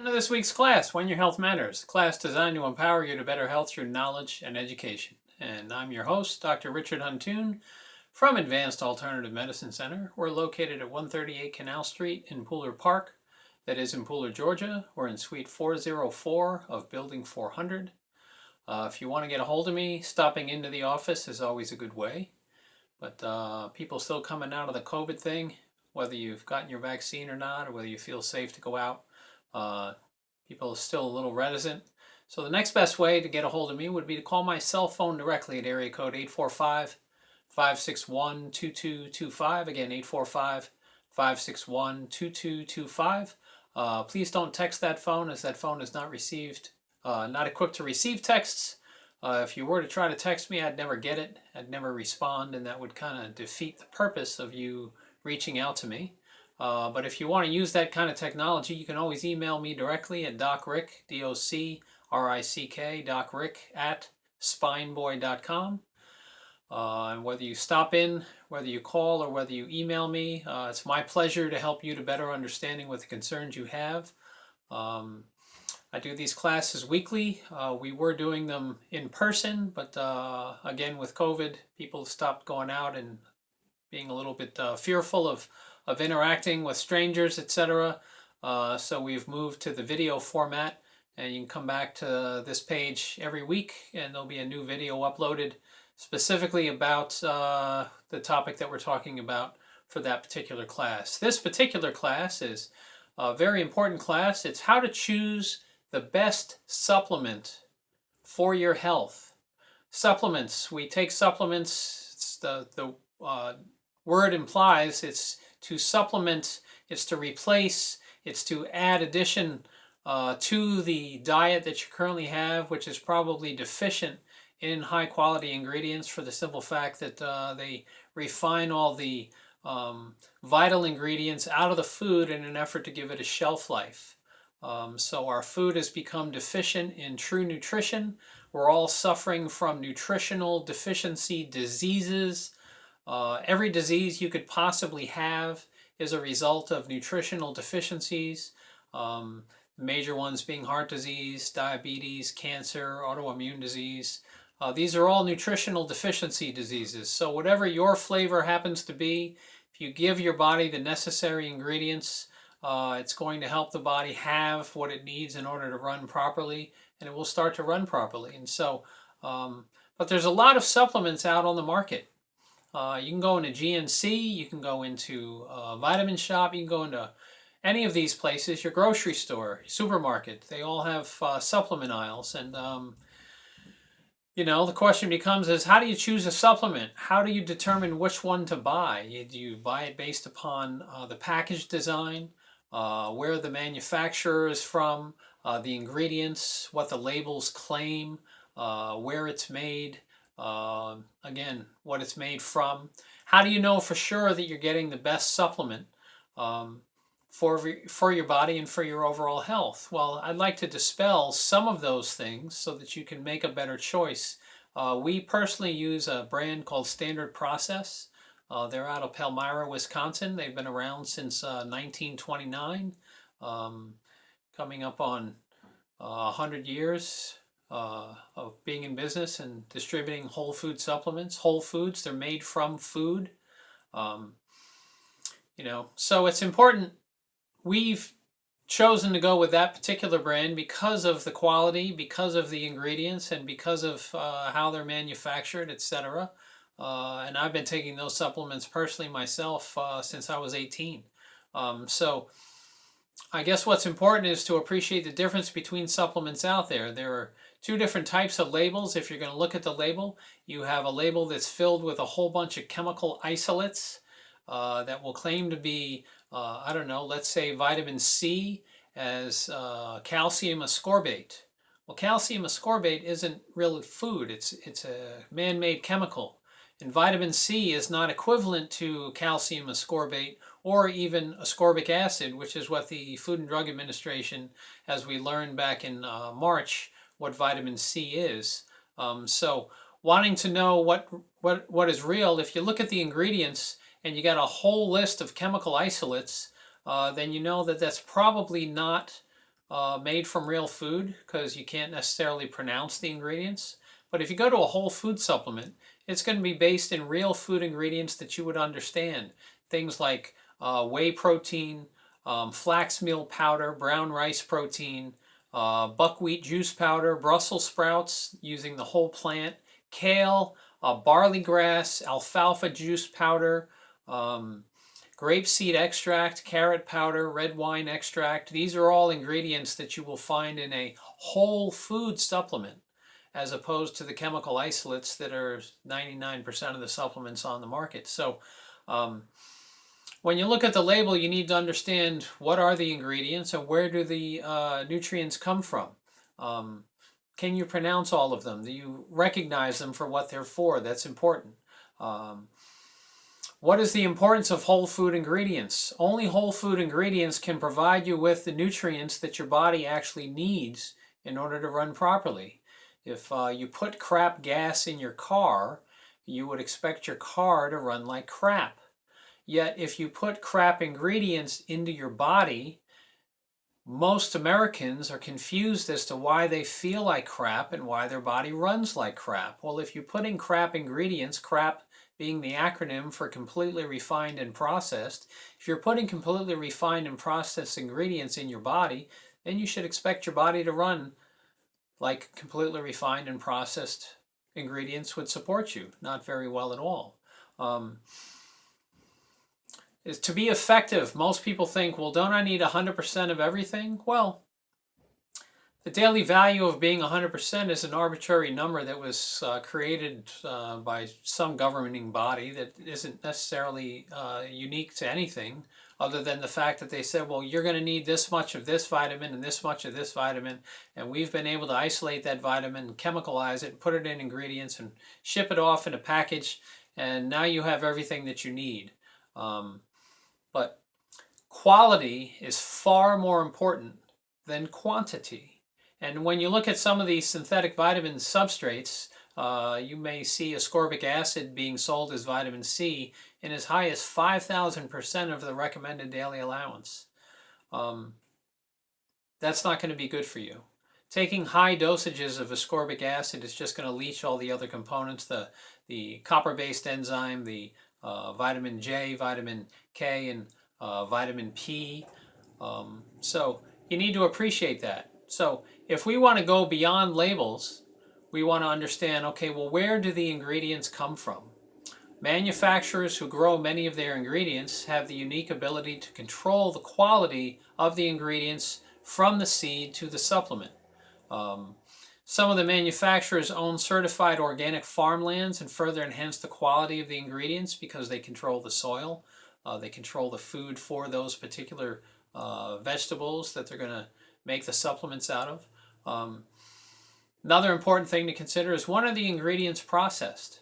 To this week's class, When Your Health Matters, class designed to empower you to better health through knowledge and education. And I'm your host, Dr. Richard Huntoon from Advanced Alternative Medicine Center. We're located at 138 Canal Street in Pooler Park, that is in Pooler, Georgia. We're in Suite 404 of Building 400. If you want to get a hold of me, stopping into the office is always a good way. But people still coming out of the COVID thing, whether you've gotten your vaccine or not, or whether you feel safe to go out, uh, people are still a little reticent. So the next best way to get a hold of me would be to call my cell phone directly at area code 845-561-2225. Again, 845-561-2225. Please don't text that phone, as that phone is not equipped to receive texts. If you were to try to text me, I'd never get it. I'd never respond, and that would kind of defeat the purpose of you reaching out to me. But if you want to use that kind of technology, you can always email me directly at docrick, DOCRICK, docrick at spineboy.com. And whether you stop in, whether you call, or whether you email me, it's my pleasure to help you to better understanding what the concerns you have. I do these classes weekly. We were doing them in person, but again, with COVID, people stopped going out and being a little bit fearful of interacting with strangers, etc. So we've moved to the video format, and you can come back to this page every week, and there'll be a new video uploaded specifically about the topic that we're talking about for that particular class. This particular class is a very important class. It's how to choose the best supplement for your health. Supplements. We take supplements. It's the word implies it's to supplement, it's to replace, it's to add addition to the diet that you currently have, which is probably deficient in high quality ingredients, for the simple fact that they refine all the vital ingredients out of the food in an effort to give it a shelf life. So our food has become deficient in true nutrition. We're all suffering from nutritional deficiency diseases. Every disease you could possibly have is a result of nutritional deficiencies. The major ones being heart disease, diabetes, cancer, autoimmune disease. These are all nutritional deficiency diseases. So whatever your flavor happens to be, if you give your body the necessary ingredients, it's going to help the body have what it needs in order to run properly, and it will start to run properly. And so, but there's a lot of supplements out on the market. You can go into GNC, you can go into a vitamin shop, you can go into any of these places, your grocery store, supermarket. They all have supplement aisles. And, the question becomes is, how do you choose a supplement? How do you determine which one to buy? Do you buy it based upon the package design, where the manufacturer is from, the ingredients, what the labels claim, where it's made, again, what it's made from? How do you know for sure that you're getting the best supplement for your body and for your overall health? Well, I'd like to dispel some of those things so that you can make a better choice. We personally use a brand called Standard Process. They're out of Palmyra, Wisconsin. They've been around since 1929, coming up on 100 years of being in business and distributing whole food supplements. Whole foods, they're made from food. So it's important. We've chosen to go with that particular brand because of the quality, because of the ingredients, and because of how they're manufactured, etc. And I've been taking those supplements personally myself since I was 18. So I guess what's important is to appreciate the difference between supplements out there. There are two different types of labels. If you're going to look at the label, you have a label that's filled with a whole bunch of chemical isolates that will claim to be, let's say vitamin C as calcium ascorbate. Well, calcium ascorbate isn't really food. It's a man-made chemical. And vitamin C is not equivalent to calcium ascorbate or even ascorbic acid, which is what the Food and Drug Administration, as we learned back in March, what vitamin C is. So wanting to know what is real, if you look at the ingredients and you got a whole list of chemical isolates, then you know that that's probably not made from real food because you can't necessarily pronounce the ingredients. But if you go to a whole food supplement, it's going to be based in real food ingredients that you would understand. Things like whey protein, flax meal powder, brown rice protein, buckwheat juice powder, Brussels sprouts using the whole plant, kale, barley grass, alfalfa juice powder, grapeseed extract, carrot powder, red wine extract. These are all ingredients that you will find in a whole food supplement, as opposed to the chemical isolates that are 99% of the supplements on the market. So when you look at the label, you need to understand what are the ingredients and where do the nutrients come from. Can you pronounce all of them? Do you recognize them for what they're for? That's important. What is the importance of whole food ingredients? Only whole food ingredients can provide you with the nutrients that your body actually needs in order to run properly. If you put crap gas in your car, you would expect your car to run like crap. Yet if you put crap ingredients into your body, most Americans are confused as to why they feel like crap and why their body runs like crap. Well, if you put in crap ingredients, crap being the acronym for completely refined and processed, if you're putting completely refined and processed ingredients in your body, then you should expect your body to run like completely refined and processed ingredients would support you. Not very well at all. Is to be effective, most people think, well, don't I need 100% of everything? Well, the daily value of being 100% is an arbitrary number that was created by some governing body that isn't necessarily unique to anything other than the fact that they said, well, you're going to need this much of this vitamin and this much of this vitamin, and we've been able to isolate that vitamin, chemicalize it, put it in ingredients, and ship it off in a package, and now you have everything that you need. But quality is far more important than quantity. And when you look at some of these synthetic vitamin substrates, you may see ascorbic acid being sold as vitamin C in as high as 5,000% of the recommended daily allowance. That's not going to be good for you. Taking high dosages of ascorbic acid is just going to leach all the other components, the copper-based enzyme, the vitamin J, vitamin K, and vitamin P. So you need to appreciate that. So if we want to go beyond labels, we want to understand, okay, well, where do the ingredients come from? Manufacturers who grow many of their ingredients have the unique ability to control the quality of the ingredients from the seed to the supplement. Some of the manufacturers own certified organic farmlands and further enhance the quality of the ingredients because they control the soil. They control the food for those particular vegetables that they're going to make the supplements out of. Another important thing to consider is, when are the ingredients processed?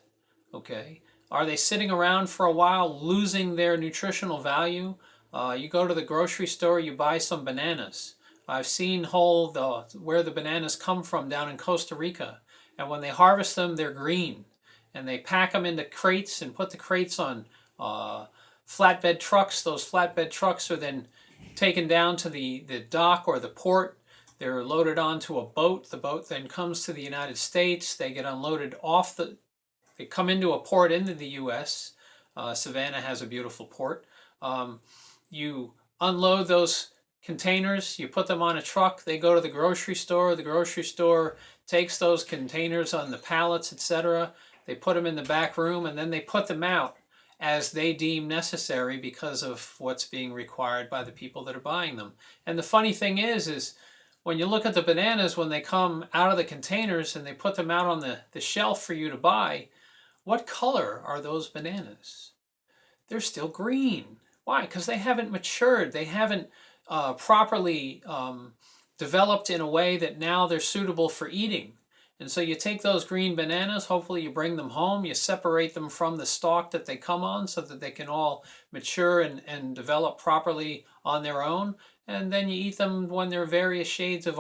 Okay, are they sitting around for a while losing their nutritional value? You go to the grocery store, you buy some bananas. I've seen where the bananas come from down in Costa Rica, and when they harvest them, they're green, and they pack them into crates and put the crates on flatbed trucks. Those flatbed trucks are then taken down to the dock or the port. They're loaded onto a boat. The boat then comes to the United States. They get unloaded they come into a port into the U.S. Savannah has a beautiful port. You unload those containers, you put them on a truck, they go to the grocery store takes those containers on the pallets, etc. They put them in the back room, and then they put them out as they deem necessary because of what's being required by the people that are buying them. And the funny thing is when you look at the bananas, when they come out of the containers and they put them out on the shelf for you to buy, what color are those bananas? They're still green. Why? Because they haven't matured. They haven't properly developed in a way that now they're suitable for eating. And so you take those green bananas, hopefully you bring them home, you separate them from the stalk that they come on so that they can all mature and develop properly on their own, and then you eat them when they're various shades of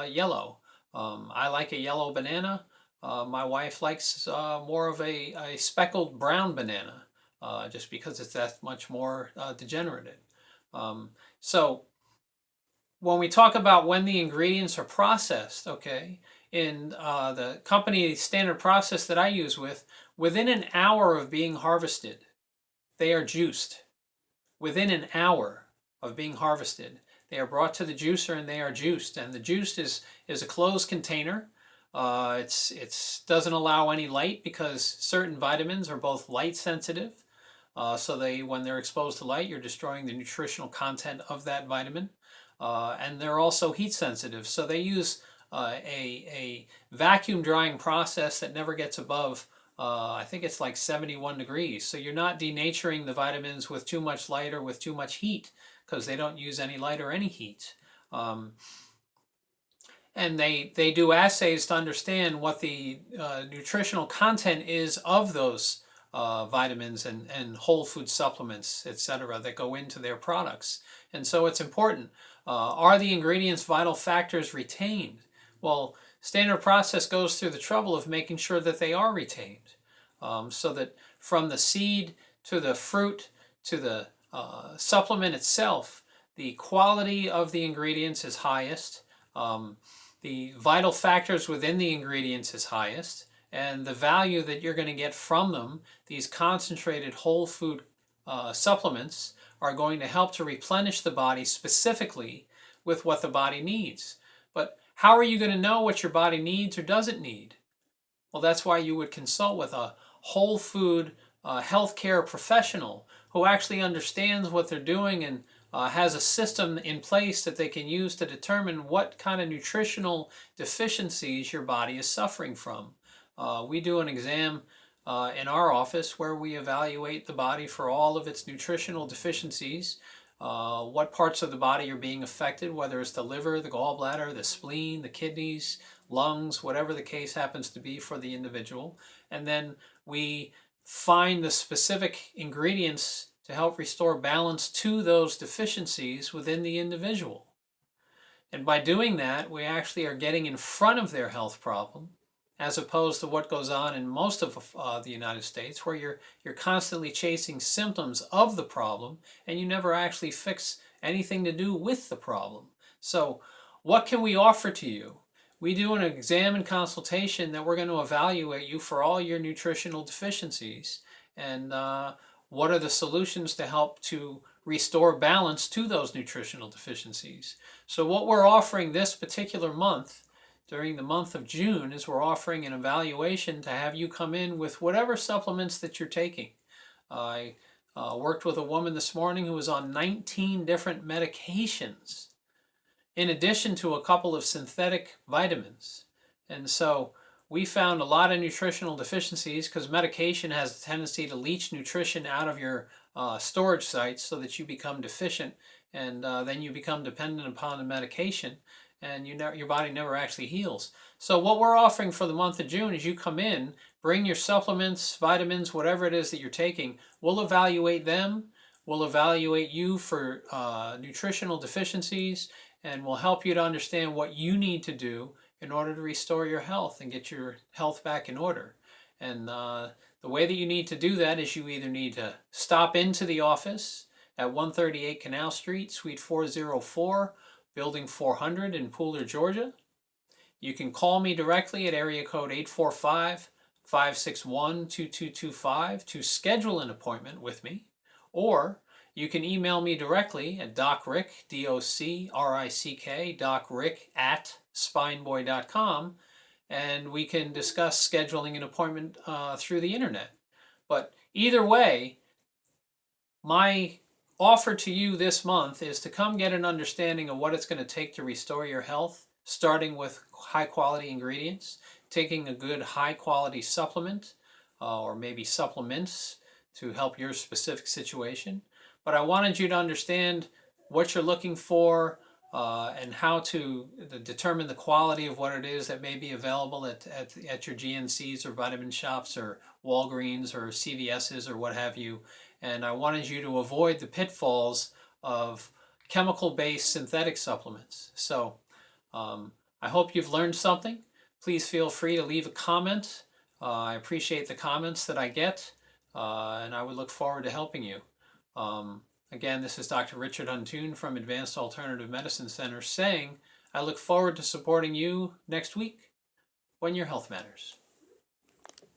yellow. I like a yellow banana. My wife likes more of a speckled brown banana, just because it's that much more degenerative. So when we talk about when the ingredients are processed, okay, in the company standard process that I use within an hour of being harvested, they are juiced. Within an hour of being harvested, they are brought to the juicer and they are juiced. And the juice is a closed container. It's doesn't allow any light because certain vitamins are both light sensitive. So when they're exposed to light, you're destroying the nutritional content of that vitamin. And they're also heat sensitive. So they use a vacuum drying process that never gets above, I think it's like 71 degrees. So you're not denaturing the vitamins with too much light or with too much heat because they don't use any light or any heat. And they do assays to understand what the nutritional content is of those vitamins and whole food supplements, etc., that go into their products. And so it's important. Are the ingredients vital factors retained? Well, standard process goes through the trouble of making sure that they are retained, so that from the seed to the fruit to the supplement itself, the quality of the ingredients is highest. The vital factors within the ingredients is highest, and the value that you're going to get from them, these concentrated whole food supplements, are going to help to replenish the body specifically with what the body needs. But how are you going to know what your body needs or doesn't need? Well, that's why you would consult with a whole food healthcare professional who actually understands what they're doing and has a system in place that they can use to determine what kind of nutritional deficiencies your body is suffering from. We do an exam in our office where we evaluate the body for all of its nutritional deficiencies, what parts of the body are being affected, whether it's the liver, the gallbladder, the spleen, the kidneys, lungs, whatever the case happens to be for the individual. And then we find the specific ingredients to help restore balance to those deficiencies within the individual. And by doing that, we actually are getting in front of their health problem, as opposed to what goes on in most of the United States, where you're constantly chasing symptoms of the problem and you never actually fix anything to do with the problem. So what can we offer to you? We do an exam and consultation that we're going to evaluate you for all your nutritional deficiencies and what are the solutions to help to restore balance to those nutritional deficiencies. So what we're offering this particular month, during the month of June, is we're offering an evaluation to have you come in with whatever supplements that you're taking. I worked with a woman this morning who was on 19 different medications, in addition to a couple of synthetic vitamins. And so we found a lot of nutritional deficiencies because medication has a tendency to leach nutrition out of your storage sites so that you become deficient, and then you become dependent upon the medication, and your body never actually heals. So what we're offering for the month of June is you come in, bring your supplements, vitamins, whatever it is that you're taking. We'll evaluate them. We'll evaluate you for nutritional deficiencies, and we'll help you to understand what you need to do in order to restore your health and get your health back in order. And the way that you need to do that is you either need to stop into the office at 138 Canal Street, Suite 404, Building 400 in Pooler, Georgia. You can call me directly at area code 845-561-2225 to schedule an appointment with me, or you can email me directly at docrick, D-O-C-R-I-C-K, docrick@spineboy.com, and we can discuss scheduling an appointment through the internet. But either way, my offer to you this month is to come get an understanding of what it's going to take to restore your health, starting with high quality ingredients, taking a good high quality supplement or maybe supplements to help your specific situation. But I wanted you to understand what you're looking for and how to determine the quality of what it is that may be available at your GNCs or vitamin shops or Walgreens or CVS's or what have you. And I wanted you to avoid the pitfalls of chemical-based synthetic supplements. So I hope you've learned something. Please feel free to leave a comment. I appreciate the comments that I get, and I would look forward to helping you. Again, this is Dr. Richard Huntoon from Advanced Alternative Medicine Center saying, I look forward to supporting you next week when your health matters.